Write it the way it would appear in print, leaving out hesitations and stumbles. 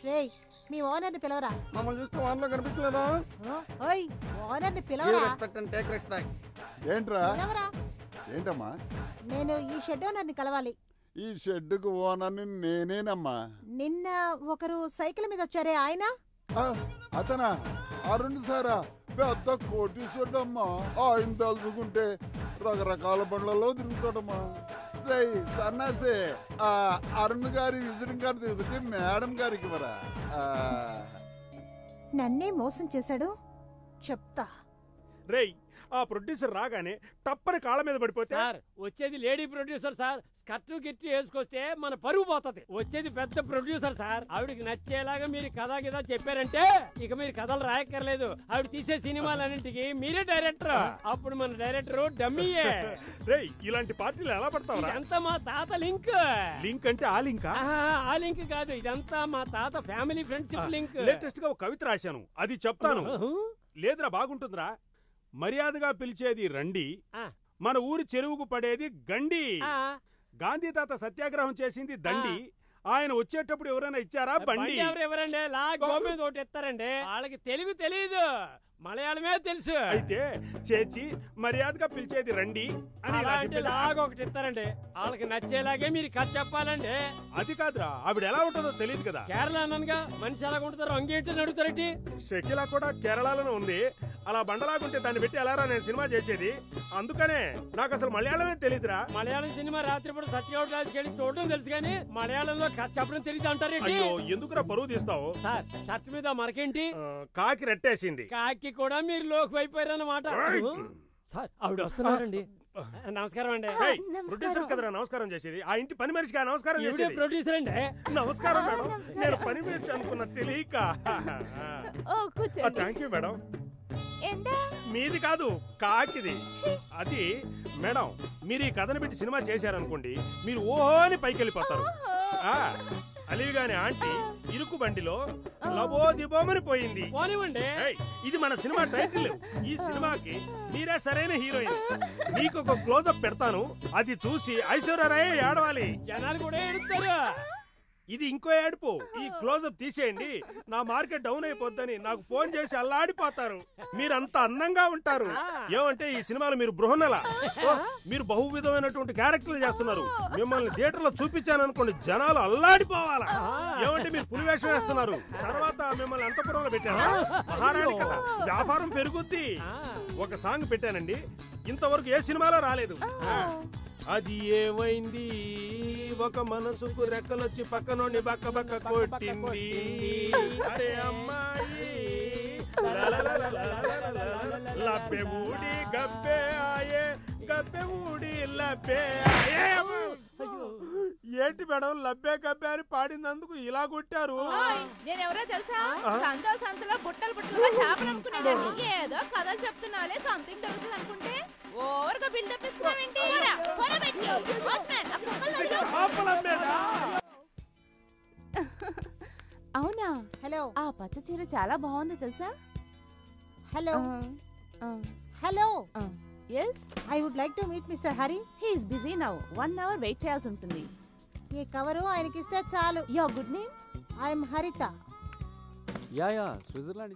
రేయ్ మీ ఓనర్ని పిలవరా. మమ్మల్ని చూస్తే వాన్లో కనిపించలేదా? ఓయ్ ఓనర్ని పిలవరా. ఏంట్రా? పిలవరా. ఏంటమ్మా? నేను ఈ షెడ్ ఓనర్ని కలవాలి. ఈ షెడ్డుకు ఓనర్ని నేనేనమ్మా. నిన్న ఒకరు సైకిల్ మీద వచ్చారే ఆయన? అతనా? అరుణ్ సారా? పెద్ద కోటీశ్వరుడమ్మా. ఆయన తలుచుకుంటే రకరకాల బండ్లలో తిరుగుతాడమ్మా. రేయ్ సన్నాసే, అరుణ్ గారి విజిటింగ్ కార్డు తిరిగితే మేడం గారికి ఇవ్వరా? నన్నే మోసం చేశాడు, చెప్తా. రేయ్ ఆ ప్రొడ్యూసర్ రాగానే తప్పని కాళ్ళ మీద పడిపోతే సార్ వచ్చేది లేడీ ప్రొడ్యూసర్ సార్. స్కర్టు గిట్టు వేసుకొస్తే మన పరువు పోతుంది. వచ్చేది పెద్ద ప్రొడ్యూసర్ సార్. ఆవిడకి నచ్చేలాగా మీరు కథ గిదా చెప్పారంటే ఇక మీరు కథలు రాయక్కర్లేదు. ఆవిడ తీసే సినిమాలన్నింటికి మీరే డైరెక్టర్. అప్పుడు మన డైరెక్టర్ డమ్మీయే. రేయ్ ఇలాంటి పార్టీలు ఎలా పడతావు? ఇదంతా మా తాత లింక్. లింక్ అంటే ఆ లింక్? ఆ లింక్ కాదు, ఇదంతా మా తాత ఫ్యామిలీ ఫ్రెండ్షిప్ లింక్. లేటెస్ట్ గా ఒక కవిత రాశాను, అది చెప్తాను. లేదురా బాగుంటుందిరా. మర్యాదగా పిలిచేది రండి, మన ఊరి చెరువుకు పడేది గండి. గాంధీ తాత సత్యాగ్రహం చేసింది దండి. ఆయన వచ్చేటప్పుడు ఎవరైనా ఇచ్చారా బండి? ఎవరండి మీద ఒకటి ఇస్తారండి. వాళ్ళకి తెలుగు తెలియదు, మలయాళమే తెలుసు. అయితే చేచి మర్యాదగా పిలిచేది రండి అని లాగా ఒకటి ఇస్తారండి. వాళ్ళకి నచ్చేలాగే మీరు కథ చెప్పాలండి. అది కాదురా, ఆవిడ ఎలా ఉంటుందో తెలియదు కదా. కేరళ అన్నగా మనిషి ఎలా ఉంటుందో అంగేంటి అడుగుతారండి. షకీలా కూడా కేరళలోనే ఉంది. అలా బండలాగుంటే దాన్ని పెట్టి ఎలారా నేను సినిమా చేసేది? అందుకనే నాకు అసలు మలయాళమే తెలియదురా. మలయాళం సినిమా రాత్రిపూట సత్యగౌడ్ చూడడం తెలుసు కానీ మలయాళంలో కథ చెప్పడం తెలియదు అంటారు. అయ్యో ఎందుకురా పరువు తీస్తావు? సార్ షర్ట్ మీద మరకేంటి? కాకి రెట్టేసింది. కాకి కూడా మీరు లోకి అయిపోయారన్నమాట. సార్ ఆవిడ వస్తున్నారండి. నమస్కారం అండి. ప్రొడ్యూసర్ కదరా నమస్కారం చేసేది? ఆ ఇంటి పని మనిషిగా నమస్కారం చేసేది? ప్రొడ్యూసర్ అండి. నమస్కారం మేడం, నేను పని మనిషి అనుకున్న తెలియక. Thank you madam. మీది కాదు కాకిది. అది మేడం, మీరు ఈ కథను పెట్టి సినిమా చేశారనుకోండి, మీరు ఓహోని పైకి వెళ్ళిపోతారు. అలివిగాని ఆంటీ ఇరుకు బండిలో లబోదిబోమని పోయింది. ఇది మన సినిమా టైటిల్. ఈ సినిమాకి మీరే సరైన హీరోయిన్. మీకు ఒక క్లోజప్ పెడతాను, అది చూసి ఐశ్వర్యరాయే ఏడవాలి. జనాలు కూడా ఏడుస్తారు. ఇది ఇంకో ఏడుపు. ఈ క్లోజప్ తీసేయండి, నా మార్కెట్ డౌన్ అయిపోద్దని నాకు ఫోన్ చేసి అల్లాడిపోతారు. మీరంత అందంగా ఉంటారు. ఏమంటే ఈ సినిమాలో మీరు బృహన్నల, మీరు బహువిధమైనటువంటి క్యారెక్టర్లు చేస్తున్నారు. మిమ్మల్ని థియేటర్ లో చూపించాను అనుకోండి, జనాలు అల్లాడిపోవాలా. ఏమంటే మీరు పులివేషం వేస్తున్నారు. తర్వాత మిమ్మల్ని అంతపురంలో పెట్టారా? మహారాణి కథ, వ్యాపారం పెరుగుద్ది. ఒక సాంగ్ పెట్టానండి, ఇంతవరకు ఏ సినిమాలో రాలేదు. అది ఏమైంది, ఒక మనసుకు రెక్కలొచ్చి పక్కనోని బక్క బక్క కొట్టింది. అరే అమ్మాయి లబ్బే ఊడి గబ్బే ఆయే, గబ్బే ఊడి లబ్బే ఆయే. ఏంటి మేడం లబ్బే గబ్బే అని పాడినందుకు ఇలా కొట్టారు? నేనెవరో తెలుసా? సంతలో బుట్టలు బుట్టలుగా చేపలు అమ్ముకునేదాన్ని. ఏదో కథలు చెప్తున్నాలే, సంథింగ్ దొరుకుతుంది అనుకుంటే ఓవర్గా బిల్డప్ ఇస్తున్నావేంటి? అవునా? హలో, ఆ పచ్చ చీర చాలా బాగుంది తెలుసా? Hello hello. yes, I would like to meet Mr. Hari. He is busy now. 1 hour wait చేయాల్సి ఉంటుంది. ఈ కవరు ఆయనకిస్తే చాలు. Your good name? I am Harita. Yeah Switzerland